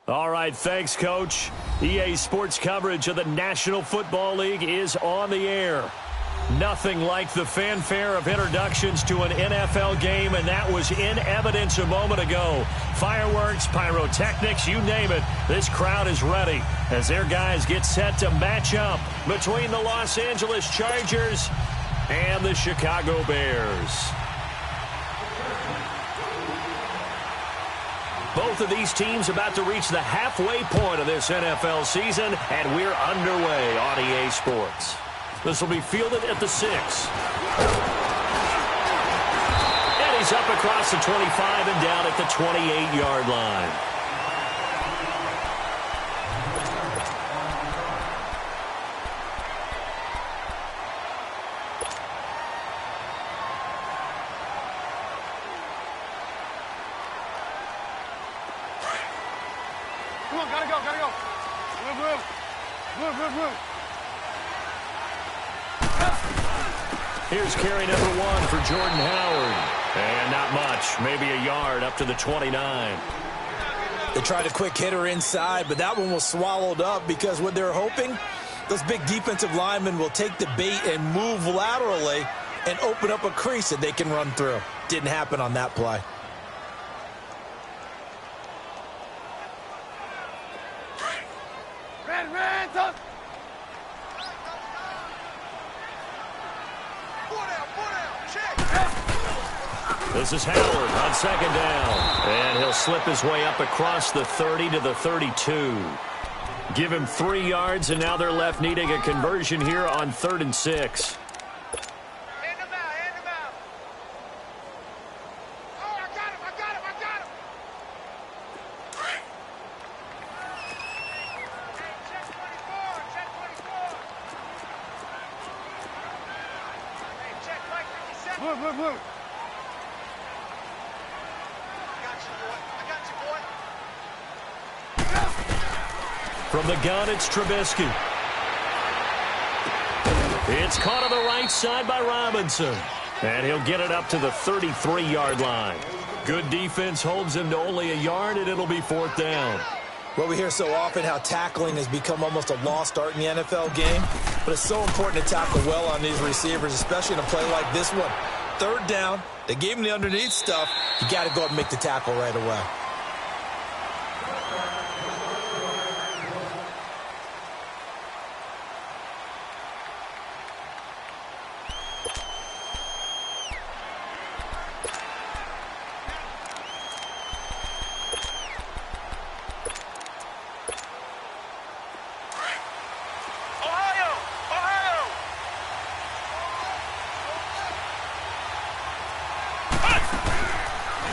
All right, thanks, Coach. EA Sports coverage of the National Football League is on the air. Nothing like the fanfare of introductions to an NFL game, and that was in evidence a moment ago. Fireworks, pyrotechnics, you name it. This crowd is ready as their guys get set to match up between the Los Angeles Chargers and the Chicago Bears. Both of these teams about to reach the halfway point of this NFL season, and we're underway on EA Sports. This will be fielded at the 6. And he's up across the 25 and down at the 28-yard line. Come on, gotta go. Move. Here's carry number 1 for Jordan Howard. And not much, maybe a yard up to the 29. They tried a quick hitter inside, but that one was swallowed up because what they're hoping, those big defensive linemen will take the bait and move laterally and open up a crease that they can run through. Didn't happen on that play. Ran, tough. This is Howard on second down. And he'll slip his way up across the 30 to the 32. Give him 3 yards, and now they're left needing a conversion here on 3rd and 6. Hand him out. Oh, I got him. Hey, check 24. Hey, check Mike 57. Move. I got you, boy. From the gun, it's Trubisky. It's caught on the right side by Robinson. And he'll get it up to the 33-yard line. Good defense holds him to only a yard, and it'll be 4th down. Well, we hear so often how tackling has become almost a lost art in the NFL game. But it's so important to tackle well on these receivers, especially in a play like this one. 3rd down, they gave him the underneath stuff. You got to go and make the tackle right away.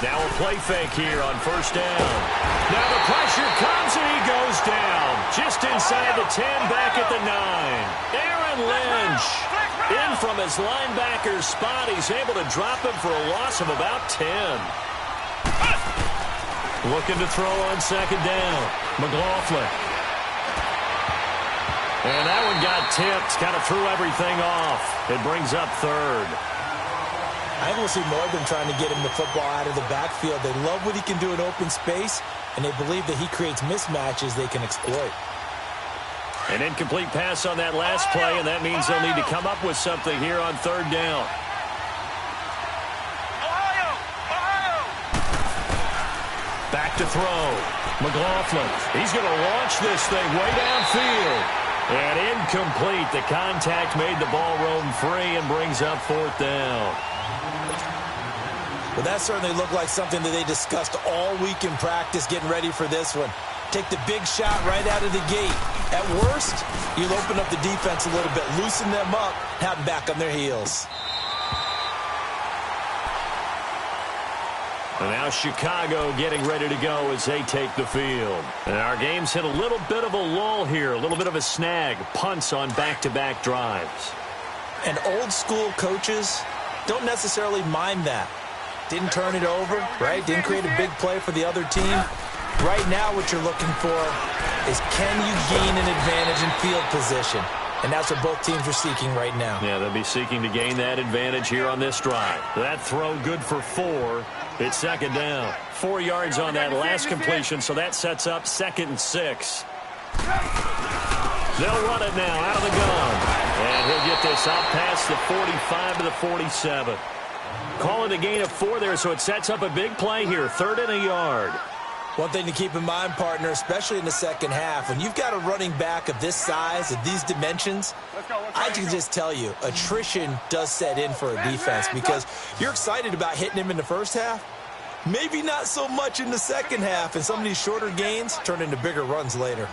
Now a play fake here on 1st down. Now the pressure comes and he goes down. Just inside the 10, back at the 9. Aaron Lynch in from his linebacker's spot. He's able to drop him for a loss of about 10. Looking to throw on 2nd down. McLaughlin. And that one got tipped. Kind of threw everything off. It brings up 3rd. I think we'll see more of them trying to get him the football out of the backfield. They love what he can do in open space, and they believe that he creates mismatches they can exploit. An incomplete pass on that last play, and that means they'll need to come up with something here on 3rd down. Back to throw. McLaughlin. He's going to launch this thing way downfield. And incomplete. The contact made the ball roam free and brings up 4th down. Well, that certainly looked like something that they discussed all week in practice getting ready for this one. Take the big shot right out of the gate. At worst, you'll open up the defense a little bit, loosen them up, have them back on their heels. And now Chicago getting ready to go as they take the field. And our game's hit a little bit of a lull here, a little bit of a snag. Punts on back-to-back drives. And old-school coaches don't necessarily mind that. Didn't turn it over, right? Didn't create a big play for the other team. Right now what you're looking for is, can you gain an advantage in field position? and that's what both teams are seeking right now. Yeah, they'll be seeking to gain that advantage here on this drive. That throw good for 4. It's second down. 4 yards on that last completion, so that sets up 2nd and 6. They'll run it now out of the gun. And he'll get this out past the 45 to the 47. Call it a gain of 4 there, so it sets up a big play here. 3rd and a yard. One thing to keep in mind, partner, especially in the second half, when you've got a running back of this size, of these dimensions, I can just tell you, attrition does set in for a defense because you're excited about hitting him in the first half. Maybe not so much in the second half, and some of these shorter gains turn into bigger runs later.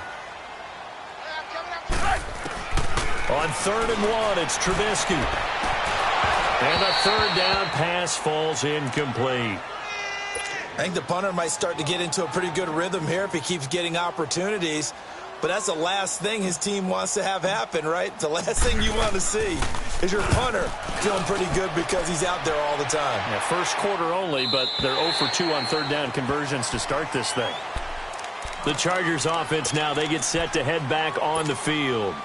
On 3rd and 1, it's Trubisky. And a 3rd down pass falls incomplete. I think the punter might start to get into a pretty good rhythm here if he keeps getting opportunities. But that's the last thing his team wants to have happen, right? The last thing you want to see is your punter feeling pretty good because he's out there all the time. Yeah, first quarter only, but they're 0 for 2 on 3rd down conversions to start this thing. The Chargers offense now, they get set to head back on the field.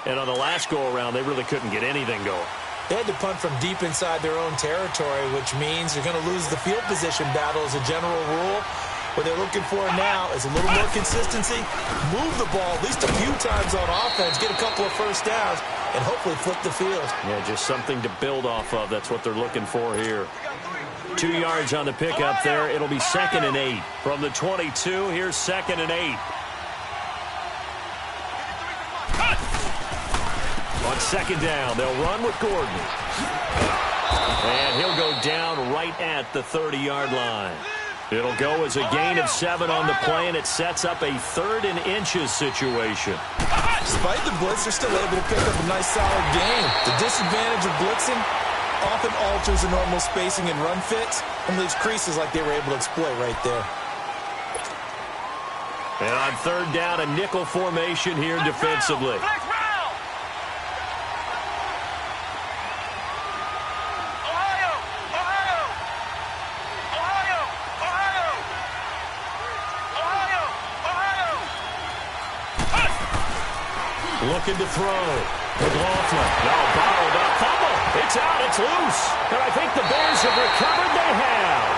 And on the last go-around, they really couldn't get anything going. They had to punt from deep inside their own territory, which means you're going to lose the field position battle as a general rule. What they're looking for now is a little more consistency, move the ball at least a few times on offense, get a couple of first downs, and hopefully flip the field. Yeah, just something to build off of. That's what they're looking for here. 2 yards on the pickup there. It'll be 2nd and 8. From the 22, here's 2nd and 8. On 2nd down, they'll run with Gordon. And he'll go down right at the 30-yard line. It'll go as a gain of 7 on the play, and it sets up a 3rd and inches situation. Despite the blitz, they're still able to pick up a nice, solid gain. The disadvantage of blitzing often alters the normal spacing and run fits and leaves creases like they were able to exploit right there. And on 3rd down, a nickel formation here defensively. Looking to throw. McLaughlin. Now bottled up. Fumble. It's out. It's loose. And I think the Bears have recovered. They have.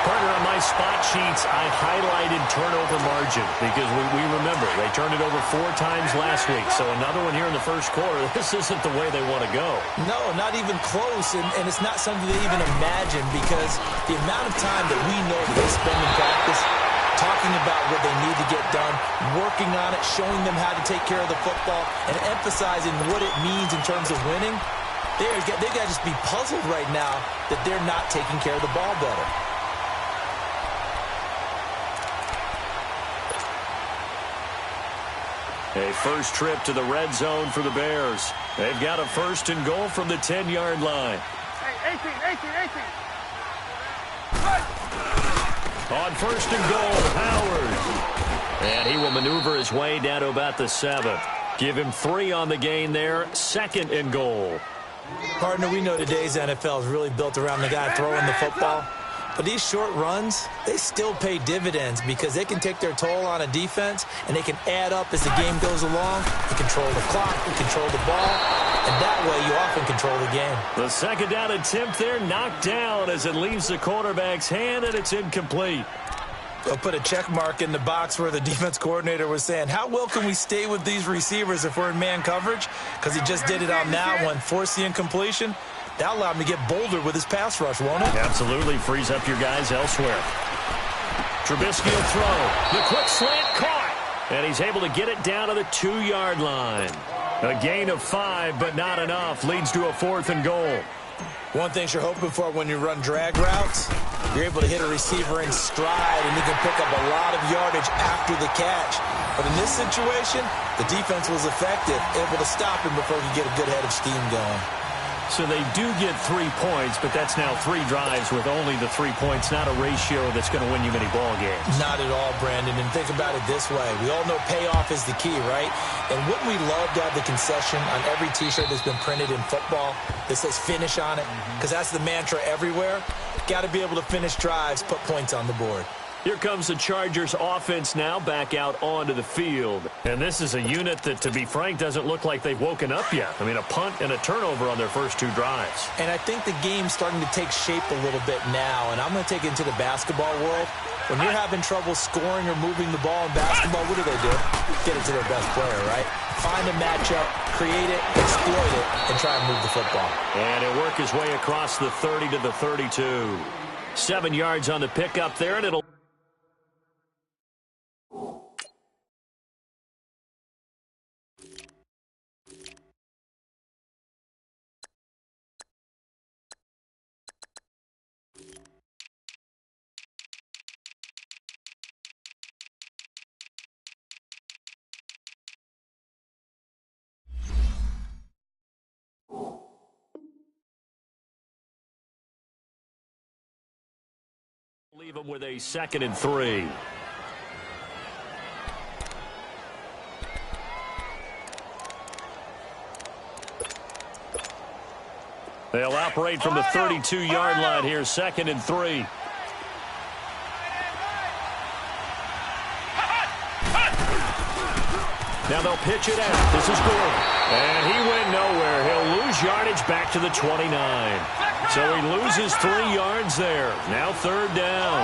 Partner, on my spot sheets, I highlighted turnover margin because we remember they turned it over 4 times last week. So another one here in the first quarter. This isn't the way they want to go. No, not even close. And it's not something they even imagine because the amount of time that we know that they spend in practice talking about what they need to get done, working on it, showing them how to take care of the football, and emphasizing what it means in terms of winning. They've got to just be puzzled right now that they're not taking care of the ball better. A first trip to the red zone for the Bears. They've got a 1st and goal from the 10-yard line. Hey, 18. On 1st and goal, Howard. And he will maneuver his way down to about the 7. Give him 3 on the gain there. 2nd and goal. Partner, we know today's NFL is really built around the guy throwing the football. But these short runs, they still pay dividends because they can take their toll on a defense and they can add up as the game goes along. You control the clock, you control the ball, and that way you often control the game. The 2nd down attempt there knocked down as it leaves the quarterback's hand, and it's incomplete. They'll put a check mark in the box where the defense coordinator was saying, how well can we stay with these receivers if we're in man coverage? Because he just did it on that one, forced the incompletion. That'll allow him to get bolder with his pass rush, won't it? Absolutely. Frees up your guys elsewhere. Trubisky will throw. The quick slant caught. And he's able to get it down to the 2-yard line. A gain of 5, but not enough. Leads to a 4th and goal. One thing you're hoping for when you run drag routes, you're able to hit a receiver in stride, and you can pick up a lot of yardage after the catch. But in this situation, the defense was effective, able to stop him before he could get a good head of steam going. So they do get 3 points, but that's now 3 drives with only the 3 points, not a ratio that's going to win you many ball games. Not at all, Brandon. And think about it this way. We all know payoff is the key, right? And wouldn't we love to have the concession on every T-shirt that's been printed in football that says finish on it? Because that's the mantra everywhere. Got to be able to finish drives, put points on the board. Here comes the Chargers offense now back out onto the field. And this is a unit that, to be frank, doesn't look like they've woken up yet. I mean, a punt and a turnover on their first 2 drives. And I think the game's starting to take shape a little bit now. And I'm going to take it into the basketball world. When you're having trouble scoring or moving the ball in basketball, what do? Get it to their best player, right? Find a matchup, create it, exploit it, and try and move the football. And it worked his way across the 30 to the 32. 7 yards on the pickup there, and it'll... leave them with a 2nd and 3. They'll operate from the 32-yard line here, 2nd and 3. Now they'll pitch it out. This is Gordon. And he went nowhere. He'll lose yardage back to the 29. So he loses 3 yards there. Now 3rd down.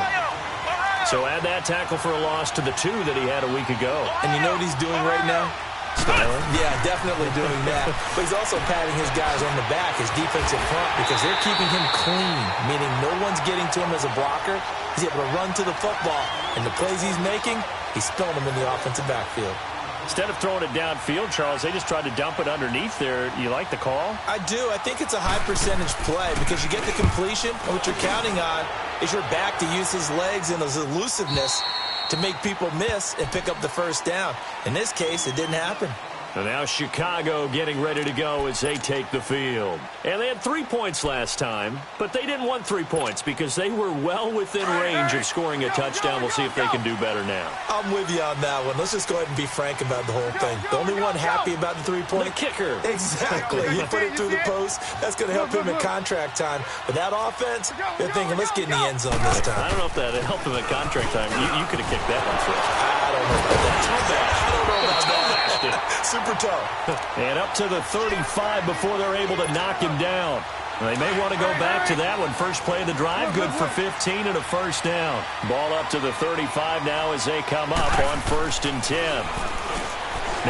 So add that tackle for a loss to the 2 that he had a week ago. And you know what he's doing right now? Styling? Yeah, definitely doing that. But he's also patting his guys on the back, his defensive front, because they're keeping him clean, meaning no one's getting to him as a blocker. He's able to run to the football. And the plays he's making, he's spilling them in the offensive backfield. Instead of throwing it downfield, Charles, they just tried to dump it underneath there. You like the call? I do. I think it's a high-percentage play because you get the completion, and what you're counting on is your back to use his legs and his elusiveness to make people miss and pick up the first down. In this case, it didn't happen. And now Chicago getting ready to go as they take the field. And they had 3 points last time, but they didn't want 3 points because they were well within range of scoring a touchdown. We'll see if they can do better now. I'm with you on that one. Let's just go ahead and be frank about the whole thing. The only one happy about the 3-point. The kicker. Exactly. He put it through the post. That's going to help him in contract time. But that offense, they're thinking, let's get in the end zone this time. I don't know if that helped him in contract time. You could have kicked that one for us. I don't know about that. I don't know about that. Super tough. And up to the 35 before they're able to knock him down. They may want to go back to that one. First play of the drive, good for 15 and a first down. Ball up to the 35 now as they come up on 1st and 10.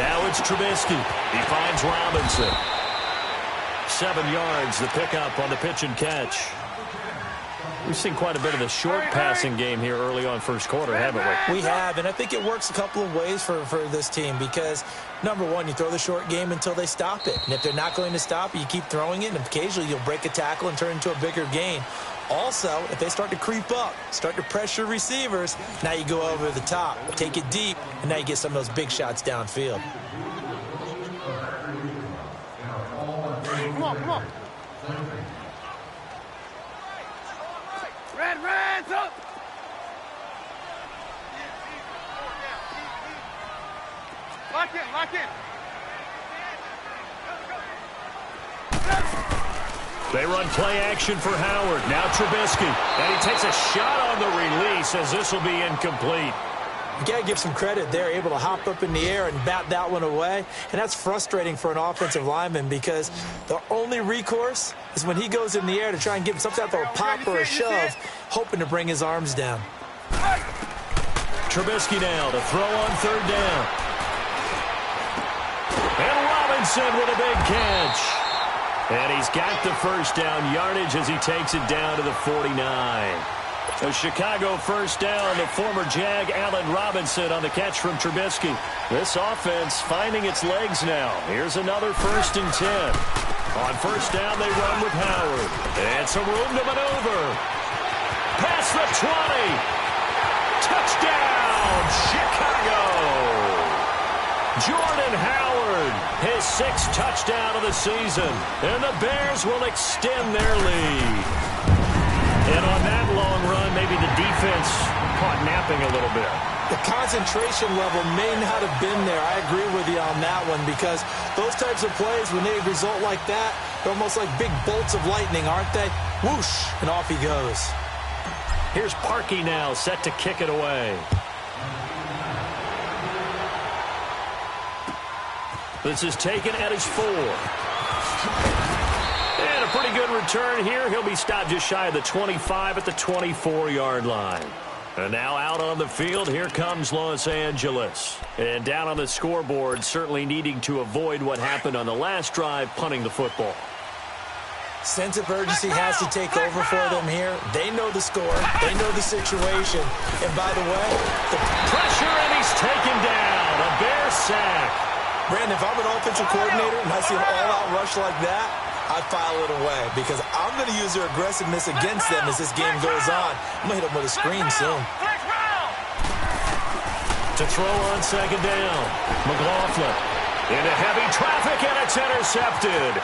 Now it's Trubisky. He finds Robinson. 7 yards, the pickup on the pitch and catch. We've seen quite a bit of the short passing game here early on first quarter, haven't we? We have, and I think it works a couple of ways for this team because, number one, you throw the short game until they stop it. And if they're not going to stop it, you keep throwing it, and occasionally you'll break a tackle and turn it into a bigger gain. Also, if they start to creep up, start to pressure receivers, now you go over the top, take it deep, and now you get some of those big shots downfield. Come on, come on. Reds up! Lock in, lock in. They run play action for Howard. Now Trubisky. And he takes a shot on the release as this will be incomplete. You got to give some credit. They're able to hop up in the air and bat that one away. And that's frustrating for an offensive lineman because the only recourse is when he goes in the air to try and give some type of a pop or a shove, hoping to bring his arms down. Trubisky now to throw on 3rd down. And Robinson with a big catch. And he's got the first down yardage as he takes it down to the 49. A Chicago first down, the former Jag Allen Robinson on the catch from Trubisky. This offense finding its legs now. Here's another 1st and 10. On 1st down, they run with Howard. And some room to maneuver. Past the 20. Touchdown, Chicago. Jordan Howard, his 6th touchdown of the season. And the Bears will extend their lead. And on that long run, maybe the defense caught napping a little bit. The concentration level may not have been there. I agree with you on that one because those types of plays, when they result like that, they're almost like big bolts of lightning, aren't they? Whoosh, and off he goes. Here's Parkey now, set to kick it away. This is taken at his 4. And a pretty good return here. He'll be stopped just shy of the 25 at the 24-yard line. And now out on the field, here comes Los Angeles. And down on the scoreboard, certainly needing to avoid what happened on the last drive, punting the football. Sense of urgency has to take over for them here. They know the score. They know the situation. And by the way, the pressure, and he's taken down. A Bear sack. Brandon, if I'm an offensive coordinator and I see an all-out rush like that, I'd file it away because I'm going to use their aggressiveness against them as this game goes on. I'm going to hit them with a screen soon. To throw on second down. McLaughlin into heavy traffic, and it's intercepted.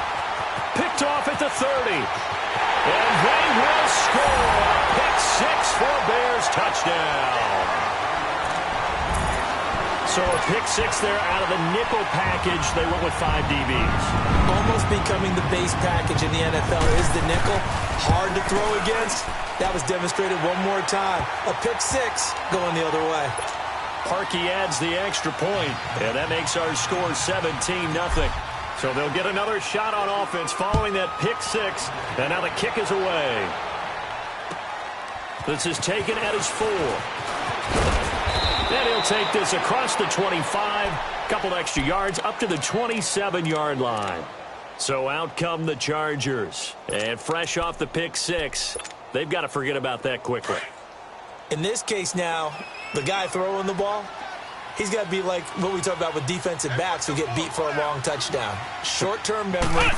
Picked off at the 30. And they will score. Pick 6 for Bears touchdown. So a pick 6 there out of the nickel package. They went with 5 DBs. Almost becoming the base package in the NFL is the nickel. Hard to throw against. That was demonstrated one more time. A pick 6 going the other way. Parkey adds the extra point, and that makes our score 17-0. So they'll get another shot on offense following that pick 6, and now the kick is away. This is taken at his 4. Then he'll take this across the 25, couple extra yards up to the 27-yard line. So out come the Chargers. And fresh off the pick 6, they've got to forget about that quickly. In this case now, the guy throwing the ball, he's got to be like what we talk about with defensive backs who get beat for a long touchdown. Short-term memory,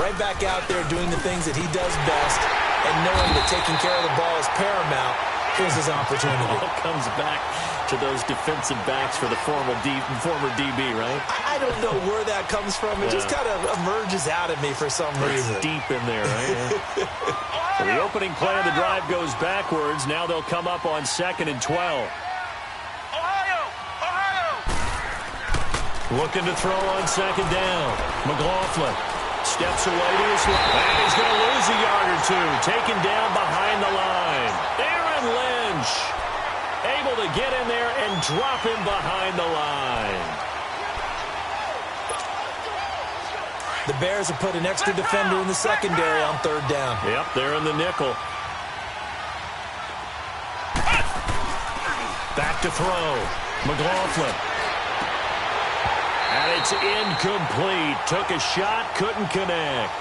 right back out there doing the things that he does best, and knowing that taking care of the ball is paramount. Here's his opportunity. It all comes back to those defensive backs for the former DB, right? I don't know where that comes from. It just kind of emerges out of me for some reason. It's deep in there, right? So the opening play of the drive goes backwards. Now they'll come up on 2nd and 12. Looking to throw on second down. McLaughlin steps away to his left. And he's going to lose a yard or two. Taken down behind the line. Aaron Lynch able to get in there and drop him behind the line. The Bears have put an extra defender in the secondary on 3rd down. Yep, they're in the nickel. Back to throw. McLaughlin. And it's incomplete. Took a shot, couldn't connect.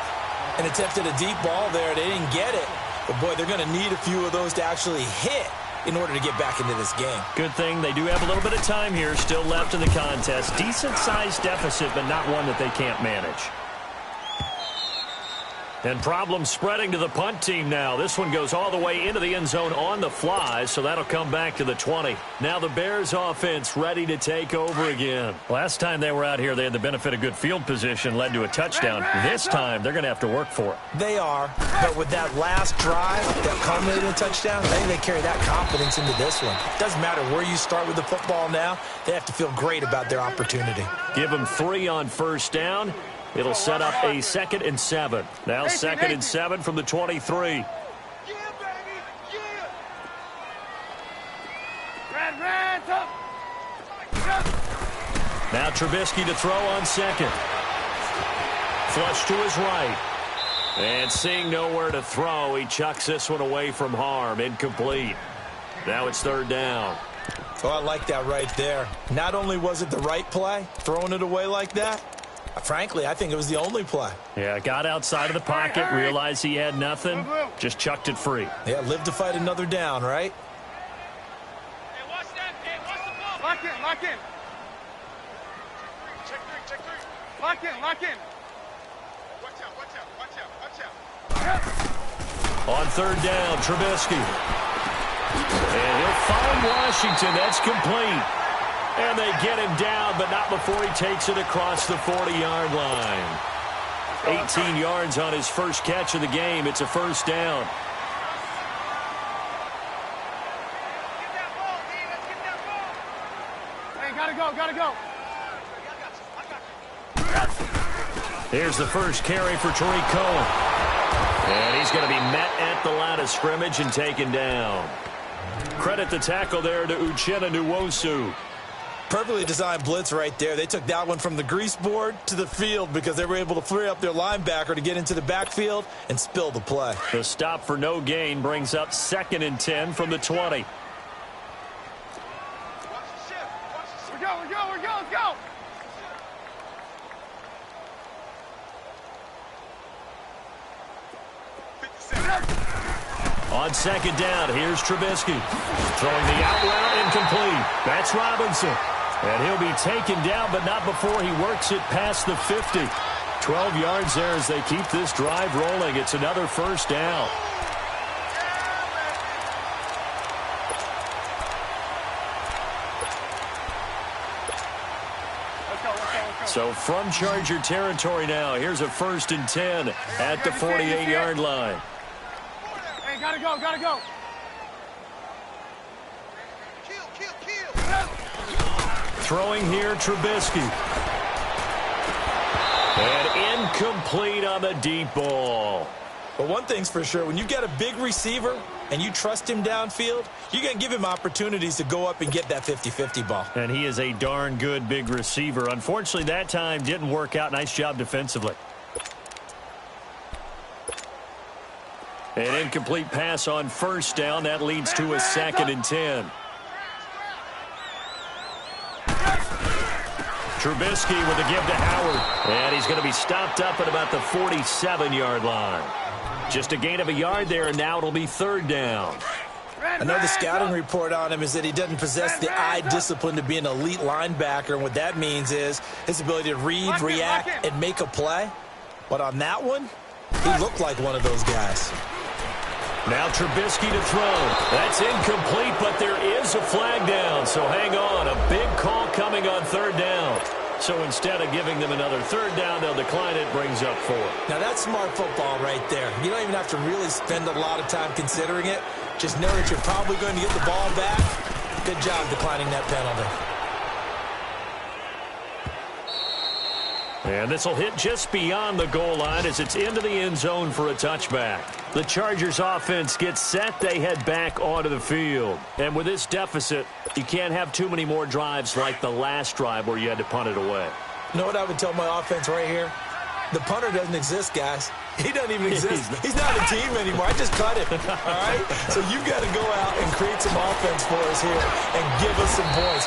And attempted a deep ball there. They didn't get it. But, boy, they're going to need a few of those to actually hit in order to get back into this game. Good thing they do have a little bit of time here still left in the contest. Decent-sized deficit, but not one that they can't manage. And problems spreading to the punt team now. This one goes all the way into the end zone on the fly, so that'll come back to the 20. Now the Bears offense ready to take over again. Last time they were out here, they had the benefit of good field position, led to a touchdown. This time, they're going to have to work for it. They are, but with that last drive that culminated in a touchdown, I think they carry that confidence into this one. Doesn't matter where you start with the football now, they have to feel great about their opportunity. Give them 3 on first down. It'll set up a 2nd and 7. Now 2nd and 7 from the 23. Yeah, baby, yeah. Now Trubisky to throw on 2nd. Flush to his right. And seeing nowhere to throw, he chucks this one away from harm. Incomplete. Now it's 3rd down. Oh, I like that right there. Not only was it the right play, throwing it away like that, frankly, I think it was the only play. Yeah, got outside of the pocket, realized he had nothing, just chucked it free. Yeah, live to fight another down, right? Hey, watch that, hey, watch the ball. Lock in, lock in. Check 3. Lock in, lock in. Watch out, watch out, watch out, watch out. On 3rd down, Trubisky. And he'll find Washington. That's complete. And they get him down, but not before he takes it across the 40-yard line. 18 yards on his first catch of the game. It's a 1st down. Get that ball, D. Let's get that ball. Hey, gotta go. I got you. Here's the first carry for Tariq Cohen. And he's going to be met at the line of scrimmage and taken down. Credit the tackle there to Uchenna Nwosu. Perfectly designed blitz right there. They took that one from the grease board to the field because they were able to free up their linebacker to get into the backfield and spill the play. The stop for no gain brings up 2nd and 10 from the 20. We're go, let's go! On 2nd down, here's Trubisky. Throwing the out route incomplete. That's Robinson. And he'll be taken down, but not before he works it past the 50. 12 yards there as they keep this drive rolling. It's another 1st down. So from Charger territory now, here's a 1st and 10 at the 48-yard line. Hey, gotta go. Throwing here, Trubisky. And incomplete on the deep ball. But one thing's for sure, when you've got a big receiver and you trust him downfield, you're going to give him opportunities to go up and get that 50-50 ball. And he is a darn good big receiver. Unfortunately, that time didn't work out. Nice job defensively. An incomplete pass on 1st down. That leads to a 2nd and 10. Trubisky with a give to Howard. And he's going to be stopped up at about the 47-yard line. Just a gain of a yard there, and now it'll be 3rd down. Another scouting report on him is that he doesn't possess the eye discipline to be an elite linebacker. And what that means is his ability to read, react, and make a play. But on that one, he looked like one of those guys. Now Trubisky to throw. That's incomplete, but there is a flag down. So hang on. A big call coming on 3rd down. So instead of giving them another 3rd down, they'll decline it. Brings up 4. Now that's smart football right there. You don't even have to really spend a lot of time considering it. Just know that you're probably going to get the ball back. Good job declining that penalty. And this will hit just beyond the goal line as it's into the end zone for a touchback. The Chargers offense gets set. They head back onto the field. And with this deficit, you can't have too many more drives like the last drive where you had to punt it away. You know what I would tell my offense right here? The punter doesn't exist, guys. He doesn't even exist. He's not a team anymore. I just cut him. All right? So you've got to go out and create some offense for us here and give us some points.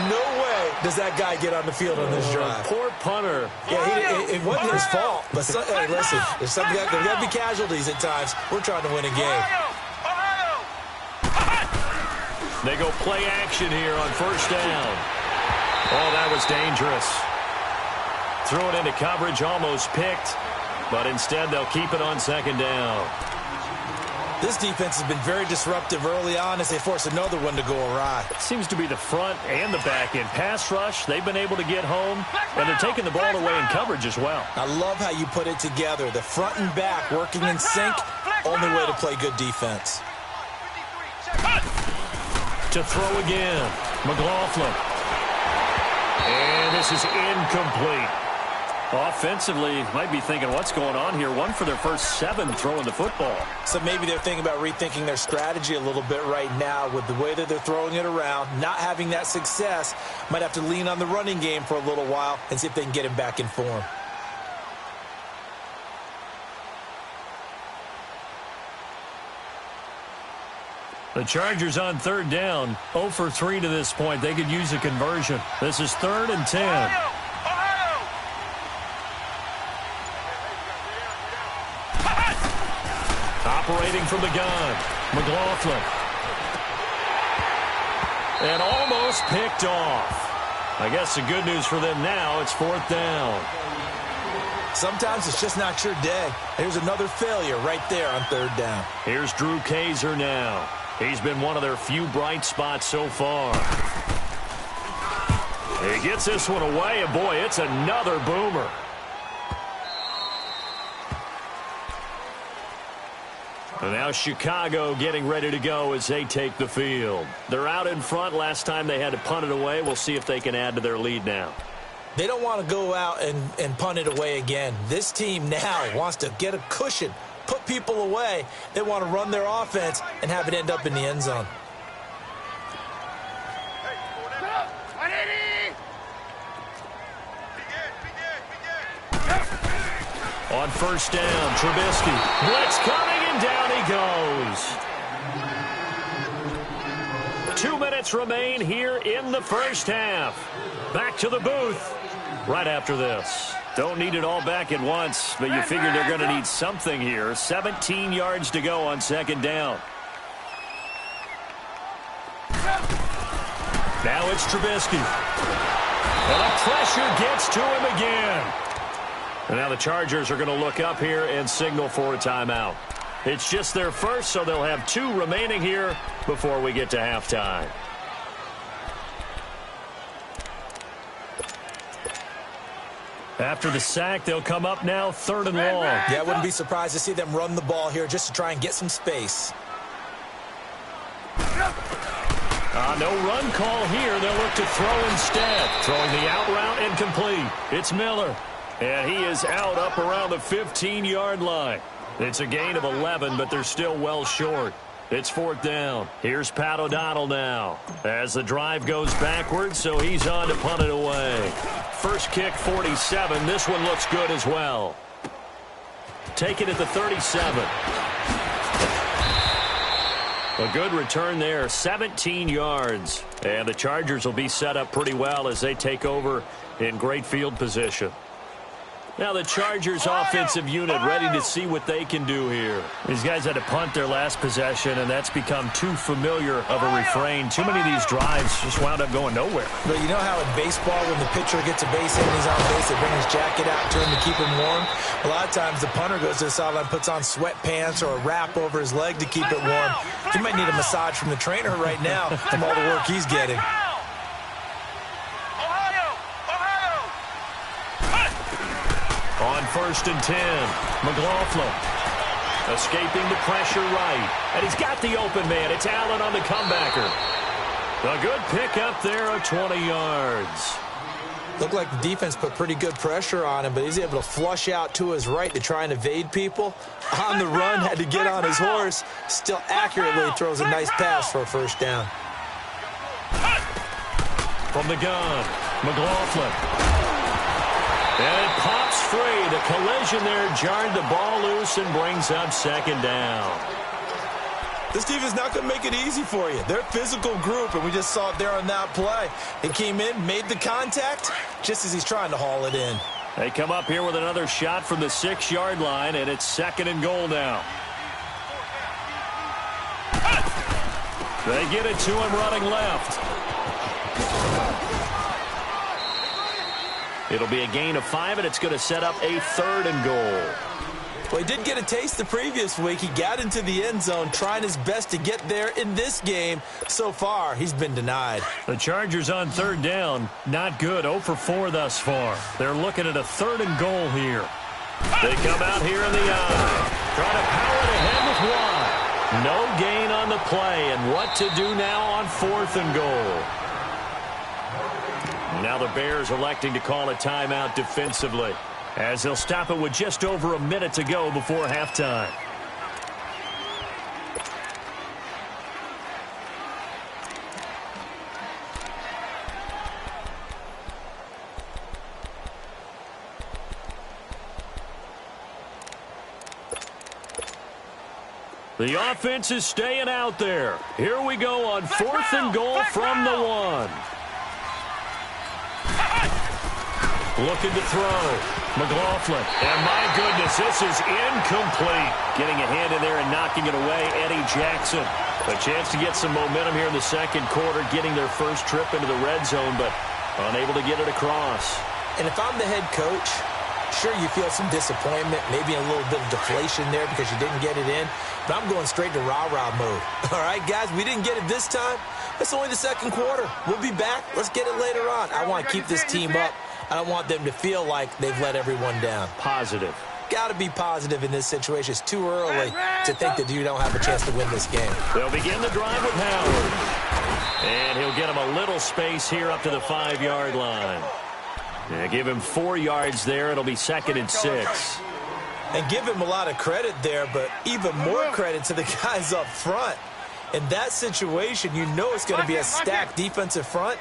No way does that guy get on the field on this drive. Poor punter. Yeah, it wasn't his fault. But hey, listen, there's got to be casualties at times. We're trying to win a game. They go play action here on 1st down. Oh, that was dangerous. Threw it into coverage, almost picked. But instead, they'll keep it on 2nd down. This defense has been very disruptive early on as they force another one to go awry. Seems to be the front and the back end. Pass rush, they've been able to get home, and they're taking the ball away in coverage as well. I love how you put it together. The front and back working in sync, only way to play good defense. To throw again, McLaughlin. And this is incomplete. Offensively, might be thinking, what's going on here? 1 for their first 7 throwing the football. So maybe they're thinking about rethinking their strategy a little bit right now with the way that they're throwing it around, not having that success. Might have to lean on the running game for a little while and see if they can get him back in form. The Chargers on 3rd down, 0 for 3 to this point. They could use a conversion. This is 3rd and 10. Operating from the gun, McLaughlin. And almost picked off. I guess the good news for them now, it's 4th down. Sometimes it's just not your day. Here's another failure right there on 3rd down. Here's Drew Kaiser now. He's been one of their few bright spots so far. He gets this one away, and boy, it's another boomer. And now Chicago getting ready to go as they take the field. They're out in front. Last time they had to punt it away. We'll see if they can add to their lead now. They don't want to go out and punt it away again. This team now wants to get a cushion, put people away. They want to run their offense and have it end up in the end zone. On first down, Trubisky. Blitz coming, and down he goes. 2 minutes remain here in the first half. Back to the booth right after this. Don't need it all back at once, but you figure they're going to need something here. 17 yards to go on second down. Now it's Trubisky. And the pressure gets to him again. And now the Chargers are going to look up here and signal for a timeout. It's just their first, so they'll have 2 remaining here before we get to halftime. After the sack, they'll come up now 3rd and long. Yeah, I wouldn't be surprised to see them run the ball here just to try and get some space. No run call here. They'll look to throw instead. Throwing the out route and complete. It's Miller. And he is out up around the 15-yard line. It's a gain of 11, but they're still well short. It's 4th down. Here's Pat O'Donnell now as the drive goes backwards, so he's on to punt it away. First kick, 47. This one looks good as well. Take it at the 37. A good return there, 17 yards. And the Chargers will be set up pretty well as they take over in great field position. Now the Chargers offensive unit ready to see what they can do here. These guys had to punt their last possession, and that's become too familiar of a refrain. Too many of these drives just wound up going nowhere. But you know how in baseball, when the pitcher gets a base hit and he's on base, they bring his jacket out to him to keep him warm? A lot of times the punter goes to the sideline, puts on sweatpants or a wrap over his leg to keep it warm. He might need a massage from the trainer right now from all the work he's getting. On 1st and 10, McLaughlin escaping the pressure right. And he's got the open man. It's Allen on the comebacker. A good pickup there of 20 yards. Looked like the defense put pretty good pressure on him, but he's able to flush out to his right to try and evade people. On the run, had to get on his horse. Still accurately throws a nice pass for a first down. From the gun, McLaughlin. And it pops free. The collision there jarred the ball loose and brings up 2nd down. This team is not going to make it easy for you. They're a physical group, and we just saw it there on that play. He came in, made the contact, just as he's trying to haul it in. They come up here with another shot from the 6-yard line, and it's 2nd and goal now. They get it to him running left. It'll be a gain of 5, and it's going to set up a 3rd and goal. Well, he did get a taste the previous week. He got into the end zone, trying his best to get there in this game. So far, he's been denied. The Chargers on 3rd down, not good. 0 for 4 thus far. They're looking at a 3rd and goal here. They come out here in the eye. Trying to power it ahead with 1. No gain on the play, and what to do now on 4th and goal. Now the Bears electing to call a timeout defensively, as they'll stop it with just over a minute to go before halftime. The offense is staying out there. Here we go on 4th and goal from the 1. Looking to throw. McLaughlin. And my goodness, this is incomplete. Getting a hand in there and knocking it away, Eddie Jackson. A chance to get some momentum here in the 2nd quarter, getting their first trip into the red zone, but unable to get it across. And if I'm the head coach, sure, you feel some disappointment, maybe a little bit of deflation there because you didn't get it in, but I'm going straight to rah-rah mode. All right, guys, we didn't get it this time. It's only the 2nd quarter. We'll be back. Let's get it later on. I want to keep this team up. I don't want them to feel like they've let everyone down. Positive. Got to be positive in this situation. It's too early to think that you don't have a chance to win this game. They'll begin the drive with Howard. And he'll get him a little space here up to the 5-yard line. Yeah, give him 4 yards there. It'll be 2nd and 6. And give him a lot of credit there, but even more credit to the guys up front. In that situation, you know it's going to be a stacked defensive front.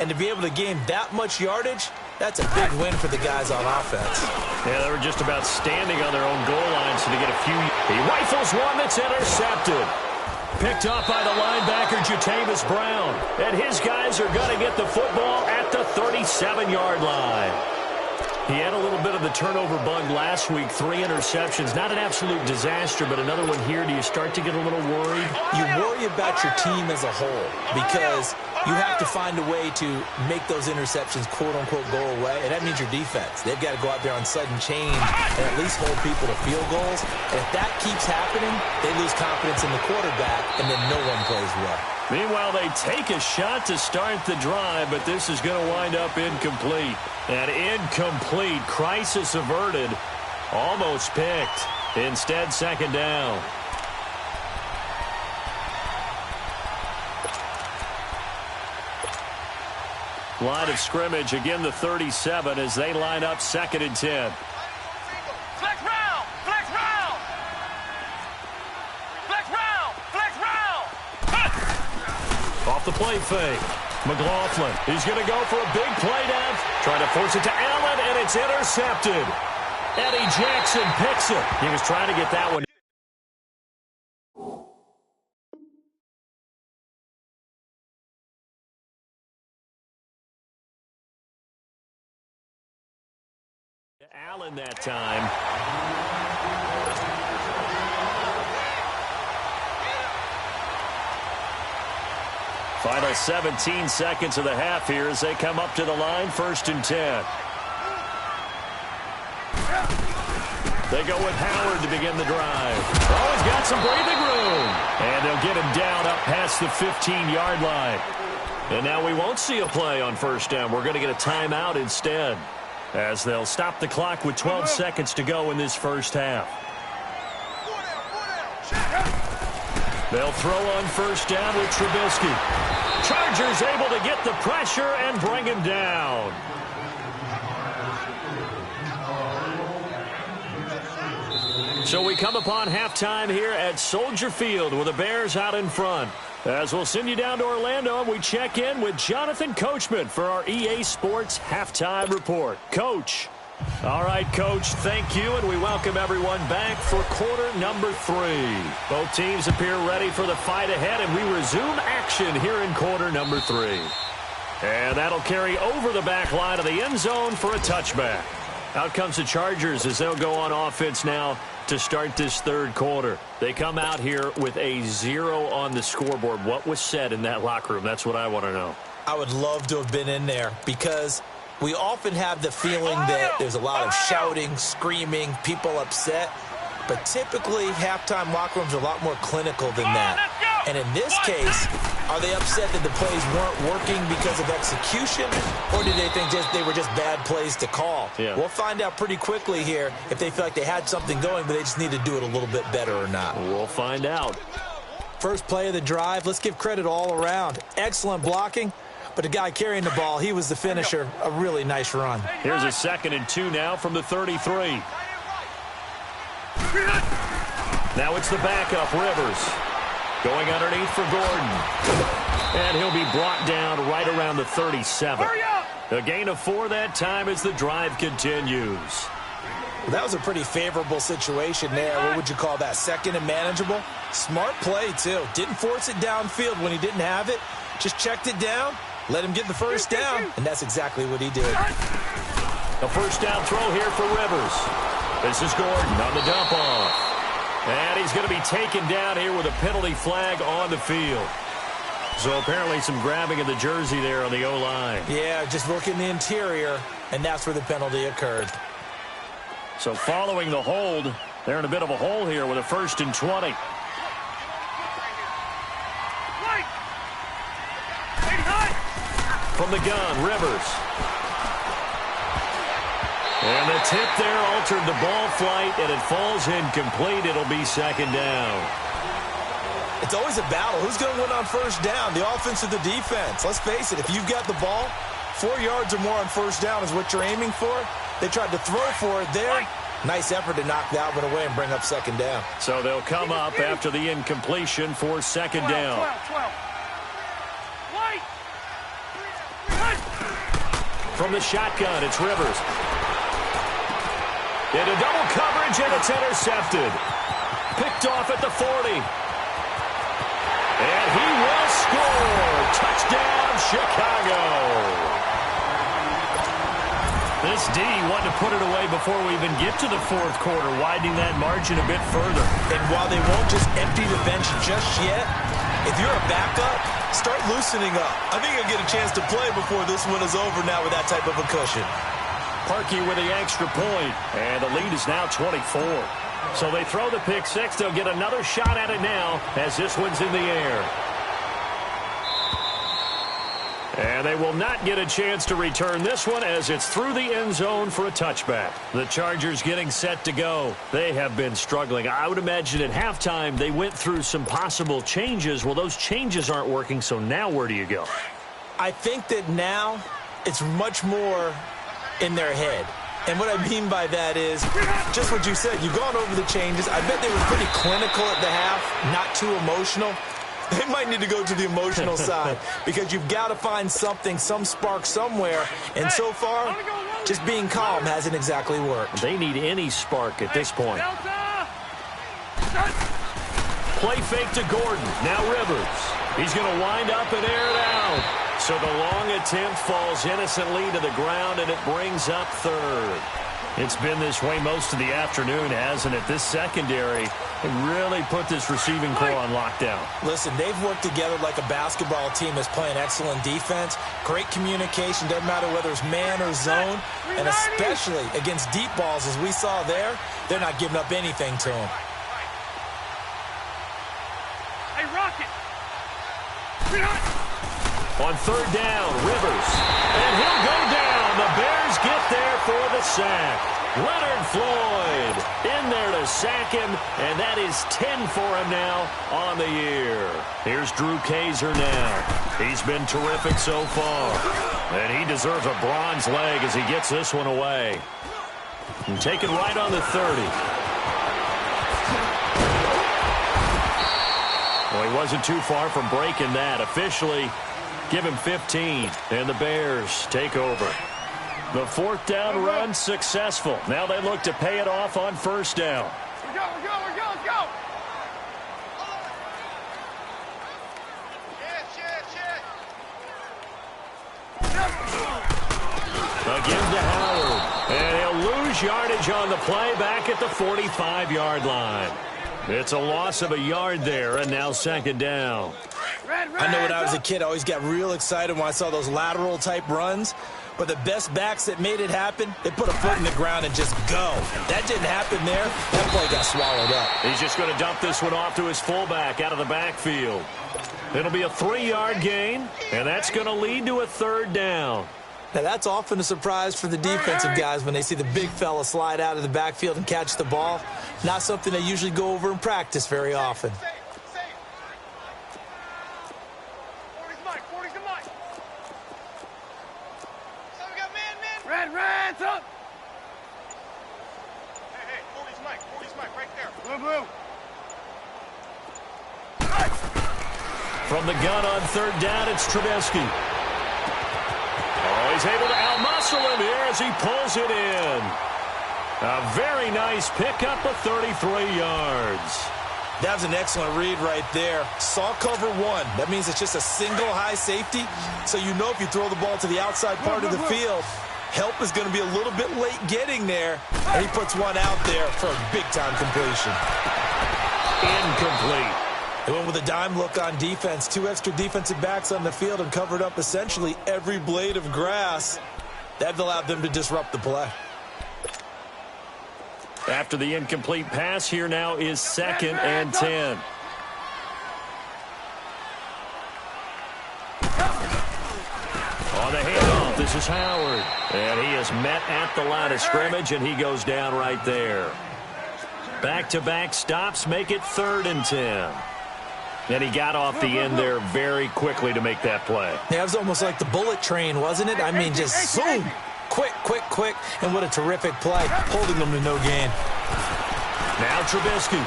And to be able to gain that much yardage, That's a big win for the guys on offense. Yeah, they were just about standing on their own goal line, so to get a few. He rifles one that's intercepted. Picked up by the linebacker, JPARNEVIK Brown. And his guys are going to get the football at the 37-yard line. He had a little bit of the turnover bug last week, 3 interceptions. Not an absolute disaster, but another one here. Do you start to get a little worried? You worry about your team as a whole because you have to find a way to make those interceptions, quote-unquote, go away, and that means your defense. They've got to go out there on sudden change and at least hold people to field goals. And if that keeps happening, they lose confidence in the quarterback, and then no one plays well. Meanwhile, they take a shot to start the drive, but this is going to wind up incomplete. And incomplete. Crisis averted. Almost picked. Instead, second down. Line of scrimmage, again the 37 as they line up 2nd and 10. Flex round! Flex round! Flex round! Flex round! Off the play fake. McLaughlin, he's going to go for a big play down. Trying to force it to Allen, and it's intercepted. Eddie Jackson picks it. He was trying to get that one. Allen that time. Final 17 seconds of the half here as they come up to the line, 1st and 10. They go with Howard to begin the drive. Oh, he's got some breathing room. And they'll get him down up past the 15-yard line. And now we won't see a play on 1st down. We're going to get a timeout instead, as they'll stop the clock with 12 seconds to go in this 1st half. They'll throw on 1st down with Trubisky. Chargers able to get the pressure and bring him down. So we come upon halftime here at Soldier Field with the Bears out in front. As we'll send you down to Orlando, and we check in with Jonathan Coachman for our EA Sports Halftime Report. Coach. All right, Coach, thank you, and we welcome everyone back for quarter number 3. Both teams appear ready for the fight ahead, and we resume action here in quarter number 3. And that'll carry over the back line of the end zone for a touchback. Out comes the Chargers as they'll go on offense now to start this 3rd quarter. They come out here with a 0 on the scoreboard. What was said in that locker room? That's what I want to know. I would love to have been in there because we often have the feeling that there's a lot of shouting, screaming, people upset. But typically, halftime locker rooms are a lot more clinical than that. And in this case, are they upset that the plays weren't working because of execution? Or did they think they were just bad plays to call? Yeah. We'll find out pretty quickly here if they feel like they had something going, but they just need to do it a little bit better or not. We'll find out. First play of the drive, let's give credit all around. Excellent blocking. But the guy carrying the ball, he was the finisher. A really nice run. Here's a 2nd and 2 now from the 33. Now it's the backup, Rivers. Going underneath for Gordon. And he'll be brought down right around the 37. A gain of 4 that time as the drive continues. Well, that was a pretty favorable situation there. What would you call that? 2nd and manageable? Smart play, too. Didn't force it downfield when he didn't have it. Just checked it down. Let him get the 1st down, and that's exactly what he did. A 1st down throw here for Rivers. This is Gordon on the dump off. And he's going to be taken down here with a penalty flag on the field. So apparently some grabbing of the jersey there on the O-line. Yeah, just working the interior, and that's where the penalty occurred. So following the hold, they're in a bit of a hole here with a 1st and 20. From the gun, Rivers. And the tip there altered the ball flight, and it falls incomplete. It'll be 2nd down. It's always a battle. Who's going to win on 1st down, the offense or the defense? Let's face it, if you've got the ball, 4 yards or more on 1st down is what you're aiming for. They tried to throw for it there. Nice effort to knock that one away and bring up 2nd down. So they'll come up after the incompletion for 2nd down. From the shotgun, it's Rivers. Into double coverage, and it's intercepted. Picked off at the 40. And he will score. Touchdown, Chicago. This D wanted to put it away before we even get to the fourth quarter, widening that margin a bit further. And while they won't just empty the bench just yet, if you're a backup, start loosening up. I think you'll get a chance to play before this one is over now with that type of a cushion. Parkey with the extra point, and the lead is now 24. So they throw the pick six. They'll get another shot at it now as this one's in the air. And they will not get a chance to return this one as it's through the end zone for a touchback. The Chargers getting set to go. They have been struggling. I would imagine at halftime they went through some possible changes. Well, those changes aren't working, so now where do you go? I think that now it's much more in their head. And what I mean by that is just what you said. You've gone over the changes. I bet they were pretty clinical at the half, not too emotional. They might need to go to the emotional side because you've got to find something, some spark somewhere. And so far, just being calm hasn't exactly worked. They need any spark at this point. Play fake to Gordon. Now Rivers. He's going to wind up and air it out. So the long attempt falls innocently to the ground, and it brings up third. It's been this way most of the afternoon, hasn't it? This secondary really put this receiving core on lockdown. Listen, they've worked together like a basketball team that's playing excellent defense. Great communication, doesn't matter whether it's man or zone. And especially against deep balls, as we saw there, they're not giving up anything to them. Hey, Rocket! On third down, Rivers. And he'll go down. The Bears get there for the sack. Leonard Floyd in there to sack him, and that is 10 for him now on the year. Here's Drew Kaiser now. He's been terrific so far, and he deserves a bronze leg as he gets this one away. And taken right on the 30. Well, he wasn't too far from breaking that. Officially, give him 15, and the Bears take over. The fourth down run successful. Now they look to pay it off on first down. We're go, let's go! Again to Howard. And he'll lose yardage on the play back at the 45-yard line. It's a loss of a yard there, and now second down. I know when I was a kid, I always got real excited when I saw those lateral-type runs. But the best backs that made it happen, they put a foot in the ground and just go. That didn't happen there. That play got swallowed up. He's just going to dump this one off to his fullback out of the backfield. It'll be a 3-yard gain, and that's going to lead to a third down. Now, that's often a surprise for the defensive guys when they see the big fella slide out of the backfield and catch the ball. Not something they usually go over in practice very often. Hands up! Hey, 40's Mike, right there. Blue. From the gun on third down, it's Trubisky. Oh, he's able to outmuscle him here as he pulls it in. A very nice pickup of 33 yards. That was an excellent read right there. Saw cover one. That means it's just a single high safety. So you know if you throw the ball to the outside part of the field, help is going to be a little bit late getting there. And he puts one out there for a big-time completion. Incomplete. They went with a dime look on defense. 2 extra defensive backs on the field and covered up essentially every blade of grass. That allowed them to disrupt the play. After the incomplete pass, here now is 2nd and 10. On the handoff, this is Howard. And he is met at the line of scrimmage, and he goes down right there. Back-to-back stops make it 3rd and 10. And he got off the end there very quickly to make that play. Yeah, it was almost like the bullet train, wasn't it? I mean, just zoom. Quick, and what a terrific play, holding them to no gain. Now Trubisky.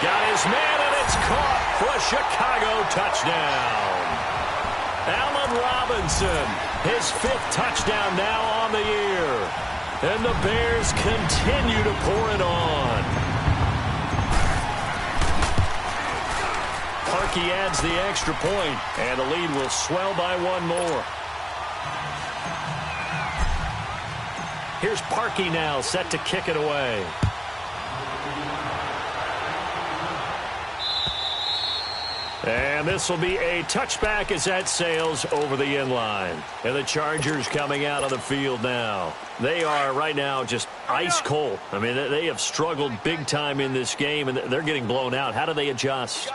Got his man, and it's caught for a Chicago touchdown. Allen Robinson His 5th touchdown now on the year. And the Bears continue to pour it on. Parkey adds the extra point, and the lead will swell by 1 more. Here's Parkey now, set to kick it away. And this will be a touchback as that sails over the inline. And the Chargers coming out on the field now. They are right now just ice cold. I mean, they have struggled big time in this game, and they're getting blown out. How do they adjust?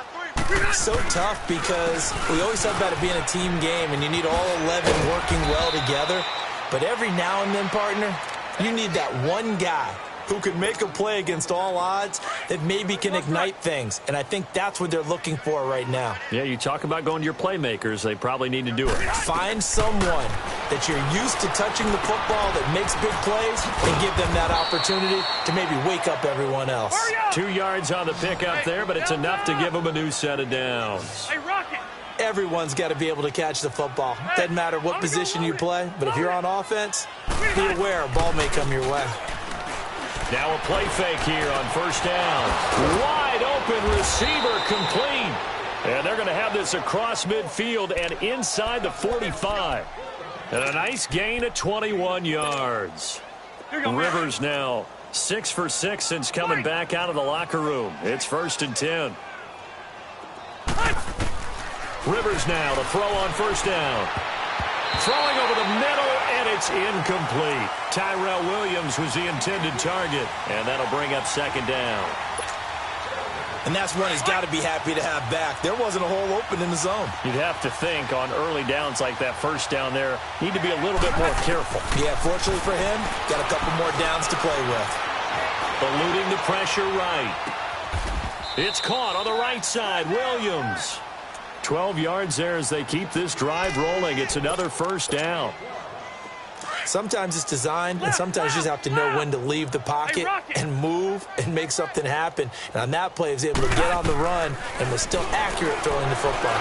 So tough because we always talk about it being a team game, and you need all 11 working well together. But every now and then, partner, you need that one guy who can make a play against all odds that maybe can ignite things. And I think that's what they're looking for right now. Yeah, you talk about going to your playmakers. They probably need to do it. Find someone that you're used to touching the football that makes big plays and give them that opportunity to maybe wake up everyone else. 2 yards on the pickup there, but it's enough to give them a new set of downs. Hey, Rocket! Everyone's got to be able to catch the football. Doesn't matter what position you play, but if you're on offense, be aware a ball may come your way. Now a play fake here on 1st down. Wide open receiver complete. And they're going to have this across midfield and inside the 45. And a nice gain of 21 yards. Rivers now 6 for 6 since coming back out of the locker room. It's 1st and 10. Rivers now to throw on 1st down. Throwing over the middle, and it's incomplete. Tyrell Williams was the intended target, and that'll bring up 2nd down. And that's one he's got to be happy to have back. There wasn't a hole open in the zone. You'd have to think on early downs like that 1st down there, need to be a little bit more careful. Yeah, fortunately for him, got a couple more downs to play with. Eluding the pressure right. It's caught on the right side, Williams. 12 yards there as they keep this drive rolling. It's another 1st down. Sometimes it's designed, and sometimes you just have to know when to leave the pocket and move and make something happen. And on that play, he was able to get on the run and was still accurate throwing the football.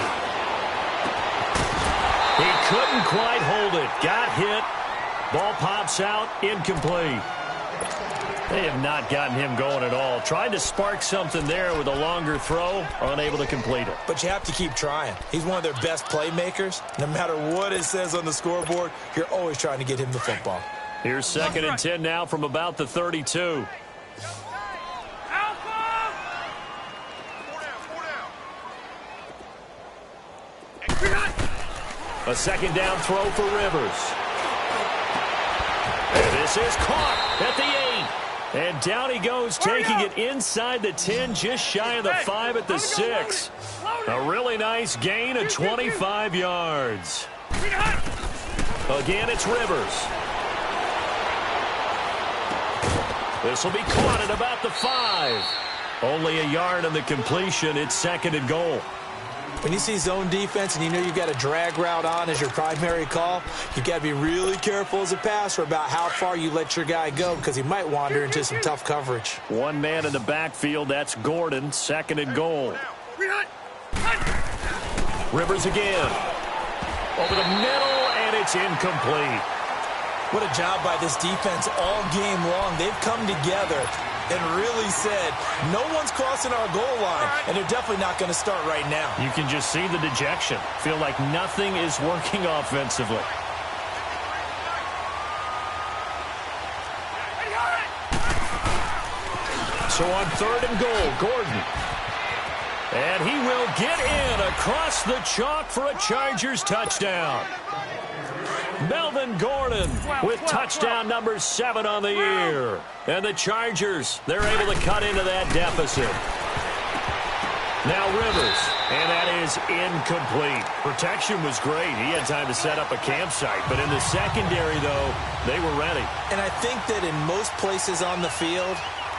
He couldn't quite hold it. Got hit. Ball pops out. Incomplete. They have not gotten him going at all. Tried to spark something there with a longer throw. Unable to complete it. But you have to keep trying. He's one of their best playmakers. No matter what it says on the scoreboard, you're always trying to get him the football. Here's 2nd and 10 now from about the 32. A 2nd down throw for Rivers. And this is caught at the 8. And down he goes, taking it inside the 10, just shy of the 5 at the 6. A really nice gain of 25 yards. Again, it's Rivers. This will be caught at about the 5. Only a yard on the completion. It's 2nd and goal. When you see zone defense and you know you've got a drag route on as your primary call, you've got to be really careful as a passer about how far you let your guy go because he might wander into some tough coverage. One man in the backfield, that's Gordon, 2nd and goal. Rivers again. Over the middle, and it's incomplete. What a job by this defense all game long. They've come together and really said, no one's crossing our goal line, and they're definitely not going to start right now. You can just see the dejection. Feel like nothing is working offensively. So on 3rd and goal, Gordon. And he will get in across the chalk for a Chargers touchdown. Melvin Gordon with touchdown number 7 on the year. And the Chargers, they're able to cut into that deficit. Now Rivers, and that is incomplete. Protection was great. He had time to set up a campsite. But in the secondary, though, they were ready. And I think that in most places on the field,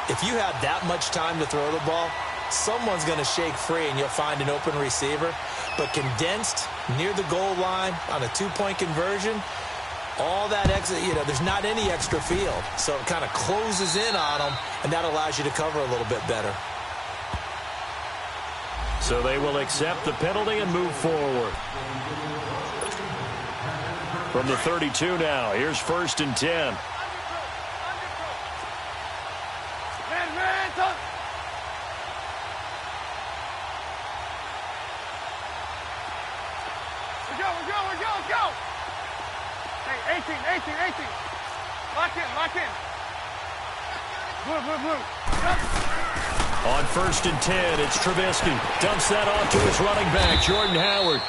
if you have that much time to throw the ball, someone's going to shake free and you'll find an open receiver. But condensed near the goal line on a 2-point conversion, all that extra, there's not any extra field. So it kind of closes in on them, and that allows you to cover a little bit better. So they will accept the penalty and move forward. From the 32 now, here's 1st and 10. Go! Hey, 18. Lock in. Blue. On 1st and 10, it's Trubisky. Dumps that off to his running back, Jordan Howard.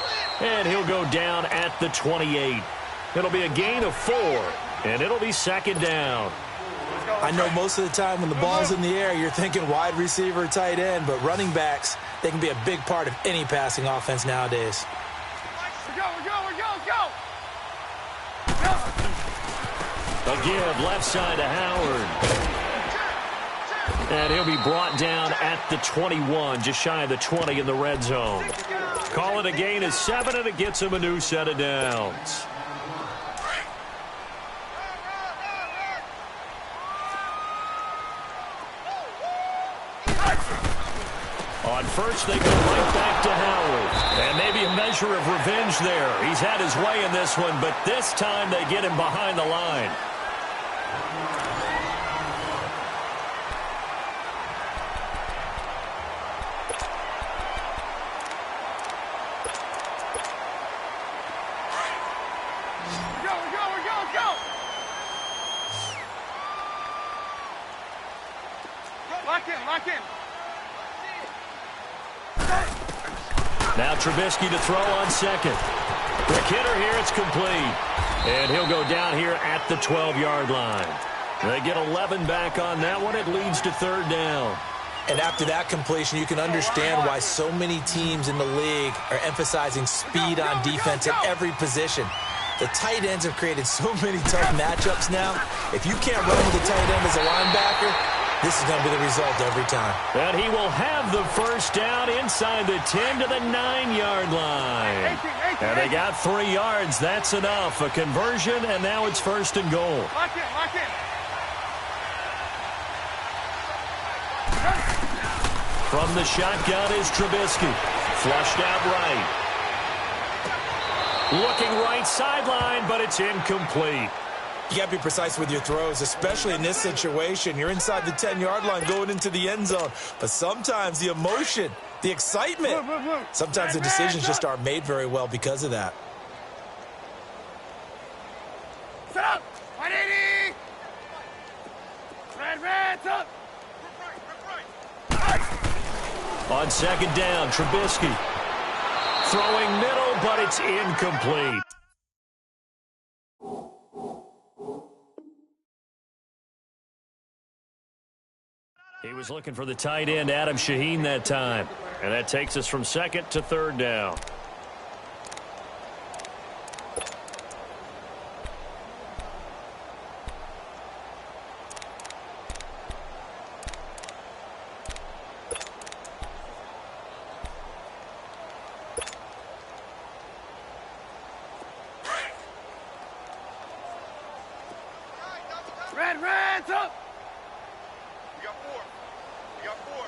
And he'll go down at the 28. It'll be a gain of 4, and it'll be 2nd down. I know most of the time when the ball's in the air, you're thinking wide receiver, tight end, but running backs, they can be a big part of any passing offense nowadays. Go! A give left side to Howard. And he'll be brought down at the 21, just shy of the 20 in the red zone. Call it a gain of 7, and it gets him a new set of downs. On 1st, they go right back to Howard. And maybe a measure of revenge there. He's had his way in this one, but this time they get him behind the line. Go! Lock in. Now Trubisky to throw on 2nd. Quick hitter here, it's complete. And he'll go down here at the 12-yard line. They get 11 back on that one. It leads to 3rd down. And after that completion, you can understand why so many teams in the league are emphasizing speed on defense at every position. The tight ends have created so many tough matchups now. If you can't run with the tight end as a linebacker, this is going to be the result every time. And he will have the 1st down inside the 10 to the 9-yard line. And they got 3 yards. That's enough. A conversion, and now it's 1st and goal. Lock in. From the shotgun is Trubisky. Flushed out right. Looking right sideline, but it's incomplete. You got to be precise with your throws, especially in this situation. You're inside the 10-yard line going into the end zone. But sometimes the emotion, the excitement, sometimes the decisions just aren't made very well because of that. Set up! 180! Red, up! On 2nd down, Trubisky. Throwing middle, but it's incomplete. He was looking for the tight end, Adam Shaheen, that time. And that takes us from 2nd to 3rd down. Red, up! You got 4.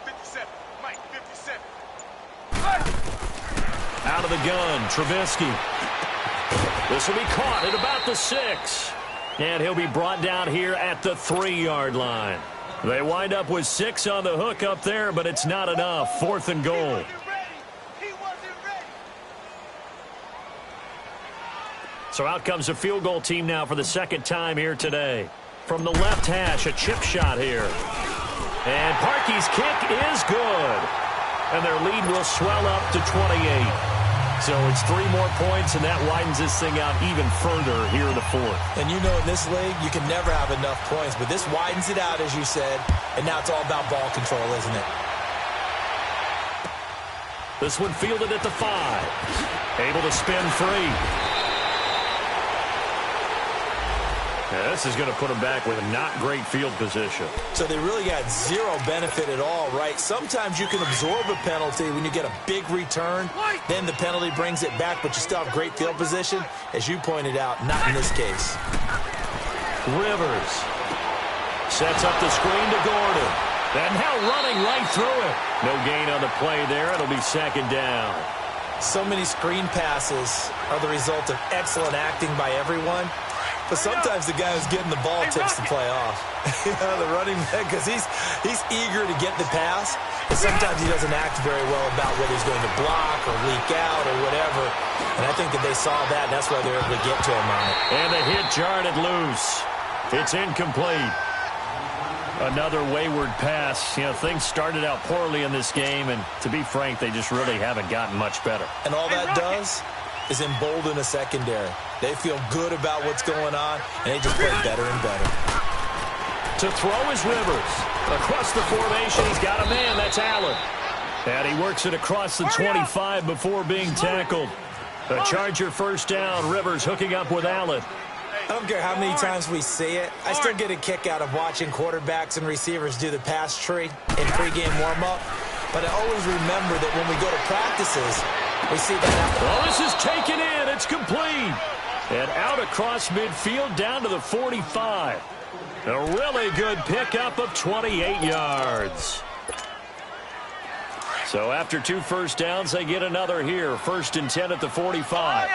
57. Mike, 57. Out of the gun, Trubisky. This will be caught at about the 6. And he'll be brought down here at the 3-yard line. They wind up with 6 on the hook up there, but it's not enough. 4th and goal. So out comes a field goal team now for the 2nd time here today. From the left hash, a chip shot here. And Parkey's kick is good. And their lead will swell up to 28. So it's 3 more points, and that widens this thing out even further here in the 4th. And you know in this league, you can never have enough points. But this widens it out, as you said. And now it's all about ball control, isn't it? This one fielded at the 5. Able to spin free. Yeah, this is going to put them back with a not great field position. So they really got 0 benefit at all, right? Sometimes you can absorb a penalty when you get a big return. Then the penalty brings it back, but you still have great field position. As you pointed out, not in this case. Rivers sets up the screen to Gordon. And now running right through it. No gain on the play there. It'll be 2nd down. So many screen passes are the result of excellent acting by everyone. But sometimes the guy who's getting the ball tips the play off. The running back, because he's eager to get the pass, but sometimes he doesn't act very well about whether he's going to block or leak out or whatever. And I think that they saw that, and that's why they were able to get to him on it. And the hit jarred it loose. It's incomplete. Another wayward pass. You know, things started out poorly in this game, and to be frank, they just really haven't gotten much better. And all that does is embolden a secondary. They feel good about what's going on, and they just play better and better. To throw is Rivers. Across the formation, he's got a man. That's Allen. And he works it across the 25 before being tackled. A Charger first down. Rivers hooking up with Allen. I don't care how many times we see it. I still get a kick out of watching quarterbacks and receivers do the pass tree in pregame warm-up. But I always remember that when we go to practices, we see that. Oh, this is taken in. It's complete. And out across midfield down to the 45. A really good pickup of 28 yards. So after 2 first downs, they get another here. 1st and 10 at the 45.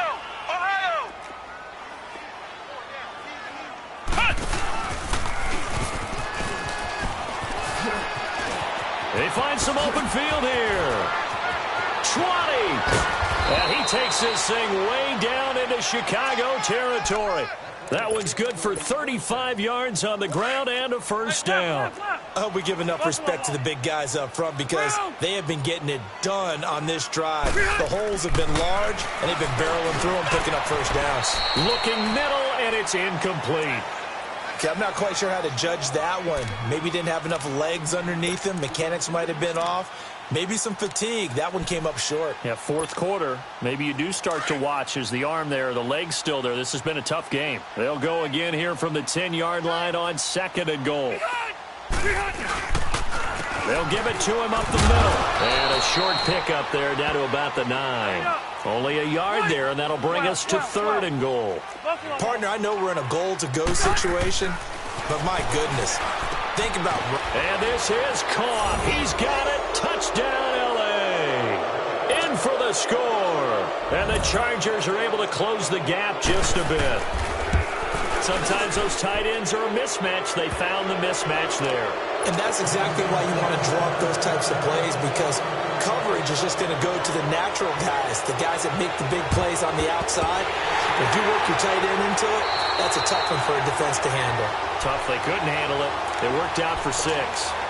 They find some open field here. 20. And he takes this thing way down into Chicago territory. That one's good for 35 yards on the ground and a first down. I hope we give enough respect to the big guys up front because they have been getting it done on this drive. The holes have been large, and they've been barreling through them, picking up first downs. Looking middle, and it's incomplete. Okay, I'm not quite sure how to judge that one. Maybe didn't have enough legs underneath him. Mechanics might have been off. Maybe some fatigue. That one came up short. Yeah, 4th quarter. Maybe you do start to watch as the arm there, the leg's still there. This has been a tough game. They'll go again here from the 10-yard line on 2nd and goal. They'll give it to him up the middle. And a short pickup there down to about the 9. Only a yard there, and that'll bring us to 3rd and goal. Partner, I know we're in a goal-to-go situation, but my goodness. Think about... And this is caught. He's got it. Touchdown, L.A. In for the score. And the Chargers are able to close the gap just a bit. Sometimes those tight ends are a mismatch. They found the mismatch there. And that's exactly why you want to draw up those types of plays, because coverage is just going to go to the natural guys, the guys that make the big plays on the outside. If you work your tight end into it, that's a tough one for a defense to handle. Tough. They couldn't handle it. It worked out for 6.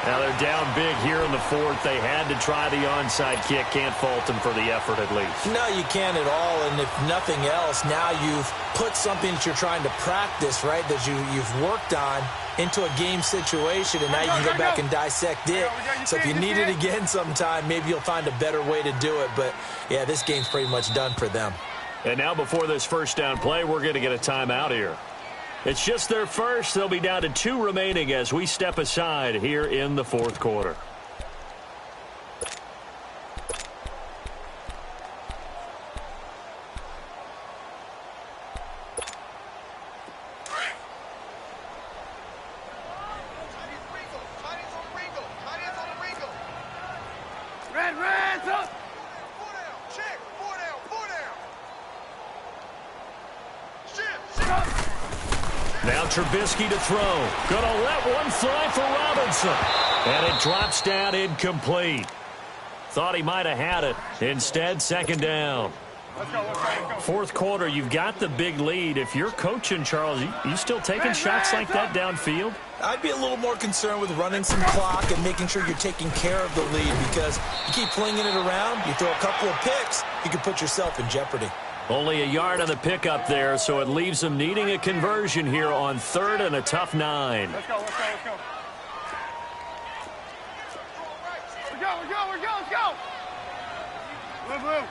Now they're down big here in the 4th. They had to try the onside kick. Can't fault them for the effort at least. No, you can't at all. And if nothing else, now you've put something that you're trying to practice, right, that you've worked on into a game situation, and now you can go back and dissect it. So if you need it again sometime, maybe you'll find a better way to do it. But, yeah, this game's pretty much done for them. And now before this first down play, we're going to get a timeout here. It's just their first. They'll be down to 2 remaining as we step aside here in the 4th quarter. Now Trubisky to throw. Gonna let one fly for Robinson. And it drops down incomplete. Thought he might have had it. Instead, 2nd down. Let's go. 4th quarter, you've got the big lead. If you're coaching, Charles, you still taking shots like that downfield? I'd be a little more concerned with running some clock and making sure you're taking care of the lead, because you keep flinging it around, you throw a couple of picks, you can put yourself in jeopardy. Only a yard on the pickup there, so it leaves them needing a conversion here on 3rd and a tough 9. Let's go. Let's go. Blue.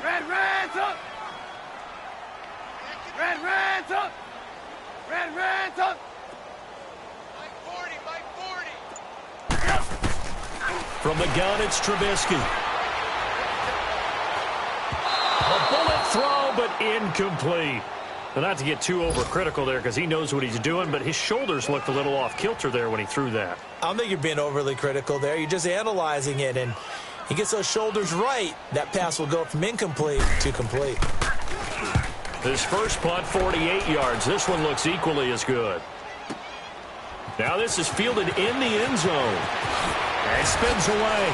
Red, up. Red, up. Red, up. Mike 40. From the gun, it's Trubisky. A bullet throw, but incomplete. Now, not to get too overcritical there because he knows what he's doing, but his shoulders looked a little off kilter there when he threw that. I don't think you're being overly critical there. You're just analyzing it, and He gets those shoulders right, that pass will go from incomplete to complete. His first punt, 48 yards. This one looks equally as good. Now this is fielded in the end zone. And spins away.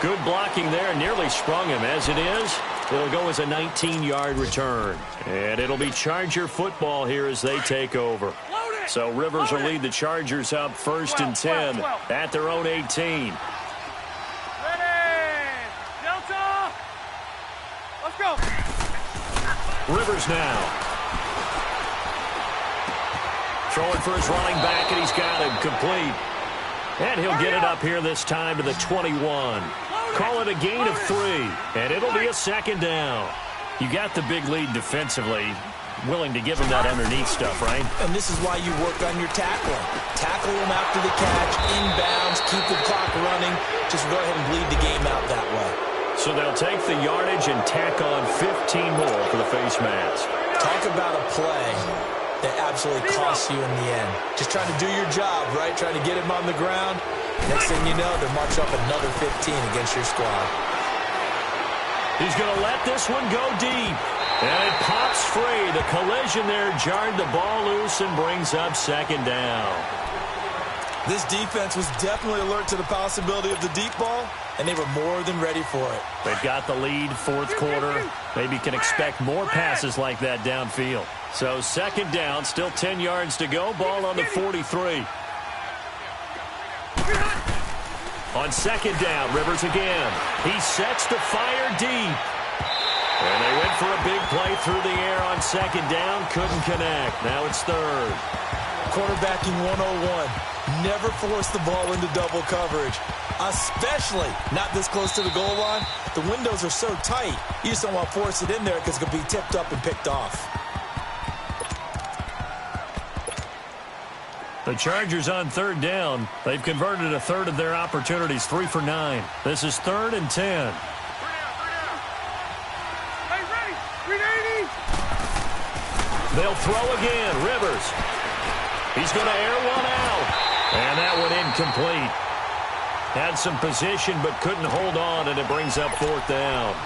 Good blocking there. Nearly sprung him. As it is, it'll go as a 19-yard return. And it'll be Charger football here as they take over. So Rivers will lead the Chargers up 1st and 10 at their own 18. Go. Rivers now. Throwing for his running back, and he's got him complete. And he'll get it up here this time to the 21. Call it a gain of 3, and it'll be a 2nd down. You got the big lead defensively. Willing to give him that underneath stuff, right? And this is why you work on your tackling. Tackle him after the catch, inbounds, keep the clock running. Just go ahead and bleed the game out that way. So they'll take the yardage and tack on 15 more for the face mask. Talk about a play that absolutely costs you in the end. Just trying to do your job, right? Trying to get him on the ground. Next thing you know, they march up another 15 against your squad. He's going to let this one go deep. And it pops free. The collision there jarred the ball loose and brings up 2nd down. This defense was definitely alert to the possibility of the deep ball, and they were more than ready for it. They've got the lead, 4th quarter. Maybe can expect more passes like that downfield. So 2nd down, still 10 yards to go. Ball on the 43. On 2nd down, Rivers again. He sets to fire deep. And they went for a big play through the air on 2nd down. Couldn't connect. Now it's 3rd. Quarterbacking 101. Never force the ball into double coverage, especially not this close to the goal line. The windows are so tight, you just don't want to force it in there because it could be tipped up and picked off. The Chargers on 3rd down. They've converted a 1/3 of their opportunities, 3 for 9. This is 3rd and 10. Hey, ready? 380. They'll throw again. Rivers. He's going to air one out. And that one incomplete. Had some position but couldn't hold on, and it brings up 4th down.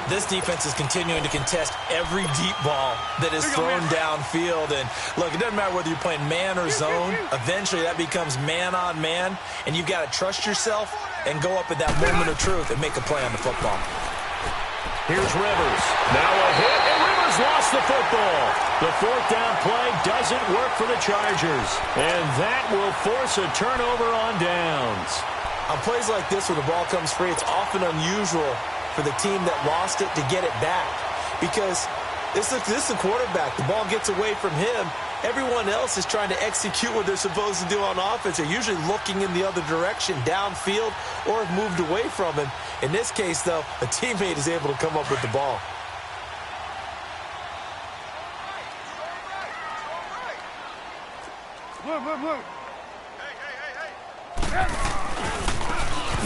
This defense is continuing to contest every deep ball that is thrown downfield. And look, it doesn't matter whether you're playing man or zone. Eventually that becomes man on man, and you've got to trust yourself and go up at that moment of truth and make a play on the football. Here's Rivers. Now a hit, and Rivers lost the football. The 4th down play doesn't work for the Chargers, and that will force a turnover on downs. On plays like this where the ball comes free, it's often unusual for the team that lost it to get it back, because this is the quarterback. The ball gets away from him. Everyone else is trying to execute what they're supposed to do on offense. They're usually looking in the other direction, downfield, or have moved away from him. In this case, though, a teammate is able to come up with the ball. Look. Hey.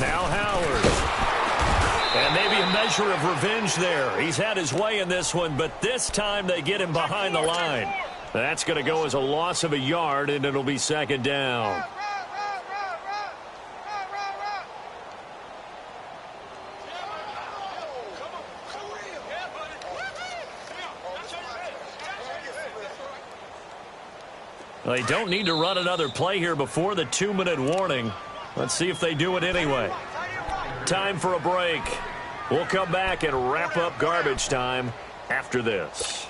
Now Howard. And maybe a measure of revenge there. He's had his way in this one, but this time they get him behind the line. That's going to go as a loss of a yard, and it'll be 2nd down. They don't need to run another play here before the 2-minute warning. Let's see if they do it anyway. Time for a break. We'll come back and wrap up garbage time after this.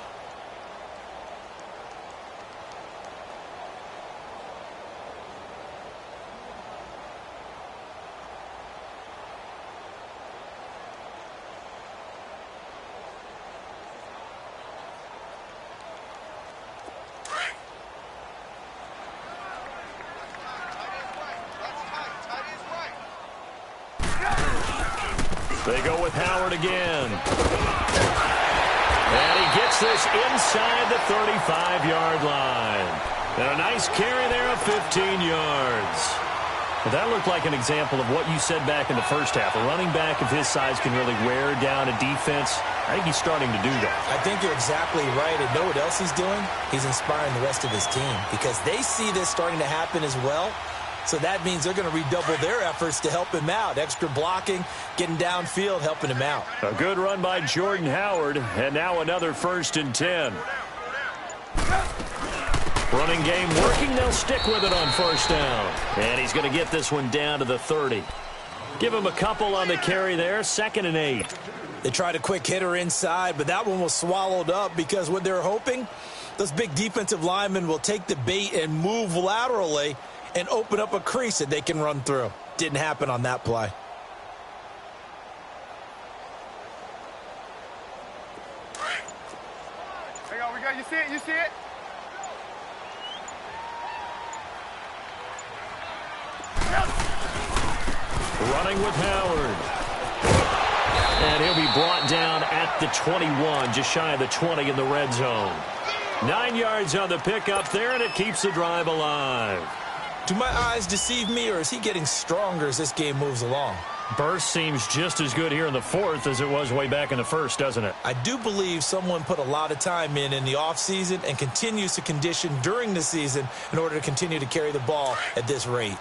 They go with Howard again. And he gets this inside the 35-yard line. And a nice carry there of 15 yards. Well, that looked like an example of what you said back in the first half. A running back of his size can really wear down a defense. I think he's starting to do that. I think you're exactly right. And know what else he's doing? He's inspiring the rest of his team, because they see this starting to happen as well. So that means they're going to redouble their efforts to help him out. Extra blocking, getting downfield, helping him out. A good run by Jordan Howard, and now another 1st and 10. Running game working. They'll stick with it on 1st down. And he's going to get this one down to the 30. Give him a couple on the carry there. 2nd and 8. They tried a quick hitter inside, but that one was swallowed up because what they're hoping, those big defensive linemen will take the bait and move laterally and open up a crease that they can run through. Didn't happen on that play. Hang on, we got, you see it, you see it? Running with Howard. And he'll be brought down at the 21, just shy of the 20 in the red zone. 9 yards on the pickup there, and it keeps the drive alive. Do my eyes deceive me, or is he getting stronger as this game moves along? Burst seems just as good here in the 4th as it was way back in the 1st, doesn't it? I do believe someone put a lot of time in the offseason and continues to condition during the season in order to continue to carry the ball at this rate.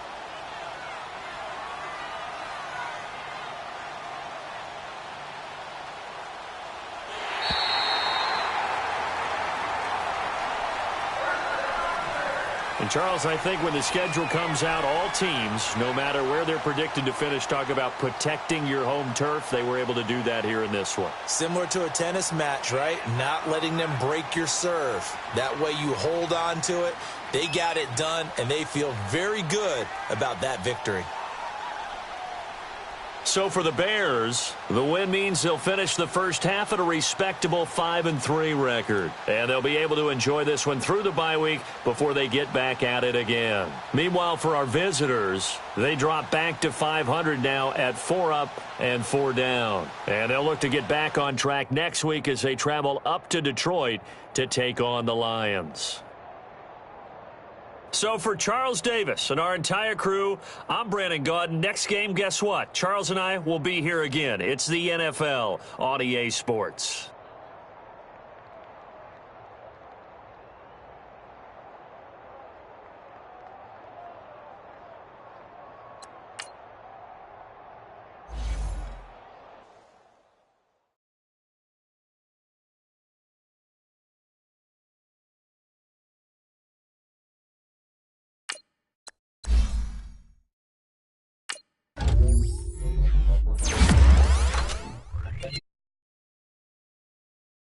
And, Charles, I think when the schedule comes out, all teams, no matter where they're predicted to finish, talk about protecting your home turf. They were able to do that here in this one. Similar to a tennis match, right? Not letting them break your serve. That way you hold on to it. They got it done, and they feel very good about that victory. So for the Bears, the win means they'll finish the first half at a respectable 5-3 record. And they'll be able to enjoy this one through the bye week before they get back at it again. Meanwhile, for our visitors, they drop back to 500 now at 4 up and 4 down. And they'll look to get back on track next week as they travel up to Detroit to take on the Lions. So for Charles Davis and our entire crew, I'm Brandon Gaudin. Next game, guess what? Charles and I will be here again. It's the NFL on EA Sports.